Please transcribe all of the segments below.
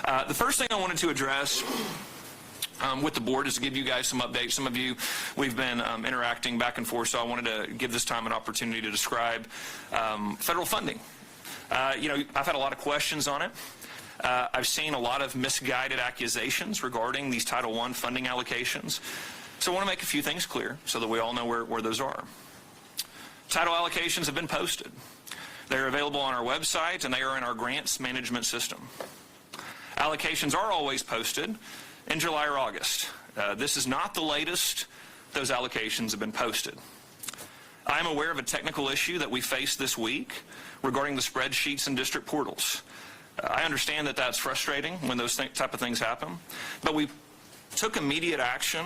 The first thing I wanted to address with the board is to give you guys some updates. Some of you, we've been interacting back and forth, so I wanted to give this time an opportunity to describe federal funding. I've had a lot of questions on it. I've seen a lot of misguided accusations regarding these Title I funding allocations. So I want to make a few things clear so that we all know where those are. Title allocations have been posted. They're available on our website, and they are in our grants management system. Allocations are always posted in July or August. This is not the latest. Those allocations have been posted. I am aware of a technical issue that we faced this week regarding the spreadsheets and district portals. I understand that that's frustrating when those type of things happen, but we took immediate action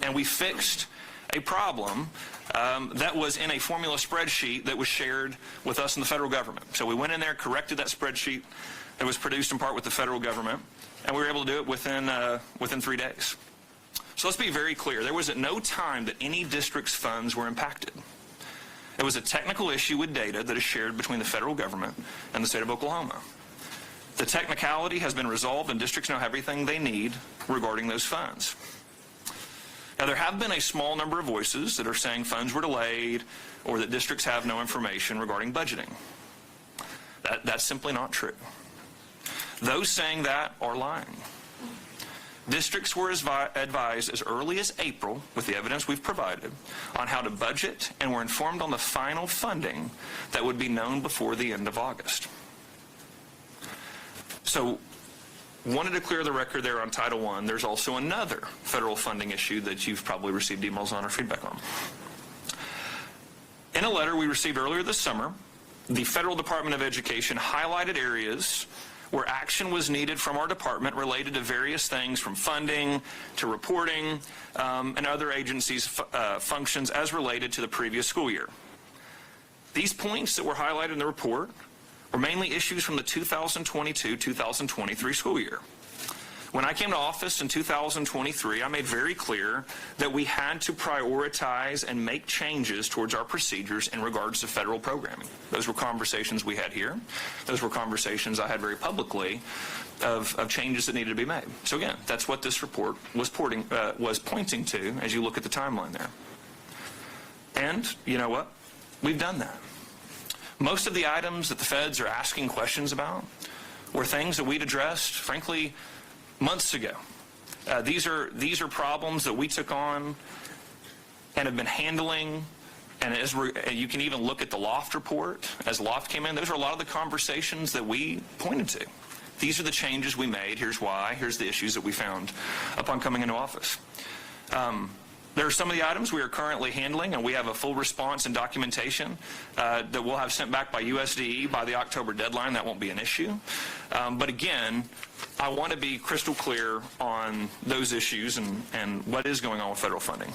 and we fixed a problem that was in a formula spreadsheet that was shared with us and the federal government. So we went in there, corrected that spreadsheet that was produced in part with the federal government, and we were able to do it within 3 days. So let's be very clear. There was at no time that any district's funds were impacted. It was a technical issue with data that is shared between the federal government and the state of Oklahoma. The technicality has been resolved, and districts now have everything they need regarding those funds. Now, there have been a small number of voices that are saying funds were delayed or that districts have no information regarding budgeting. That's simply not true. Those saying that are lying. Districts were advised as early as April, with the evidence we've provided, on how to budget, and were informed on the final funding that would be known before the end of August. So, wanted to clear the record there on Title I. There's also another federal funding issue that you've probably received emails on or feedback on. In a letter we received earlier this summer, the Federal Department of Education highlighted areas where action was needed from our department related to various things from funding to reporting and other agencies' functions as related to the previous school year. These points that were highlighted in the report were mainly issues from the 2022-2023 school year. When I came to office in 2023, I made very clear that we had to prioritize and make changes towards our procedures in regards to federal programming. Those were conversations we had here. Those were conversations I had very publicly of changes that needed to be made. So again, that's what this report was pointing to as you look at the timeline there. And you know what? We've done that. Most of the items that the feds are asking questions about were things that we'd addressed, frankly, months ago. These are problems that we took on and have been handling. And you can even look at the Loft report. As Loft came in, those are a lot of the conversations that we pointed to. These are the changes we made. Here's why. Here's the issues that we found upon coming into office. There are some of the items we are currently handling, and we have a full response and documentation that we'll have sent back by USDE by the October deadline. That won't be an issue. But again, I want to be crystal clear on those issues and what is going on with federal funding.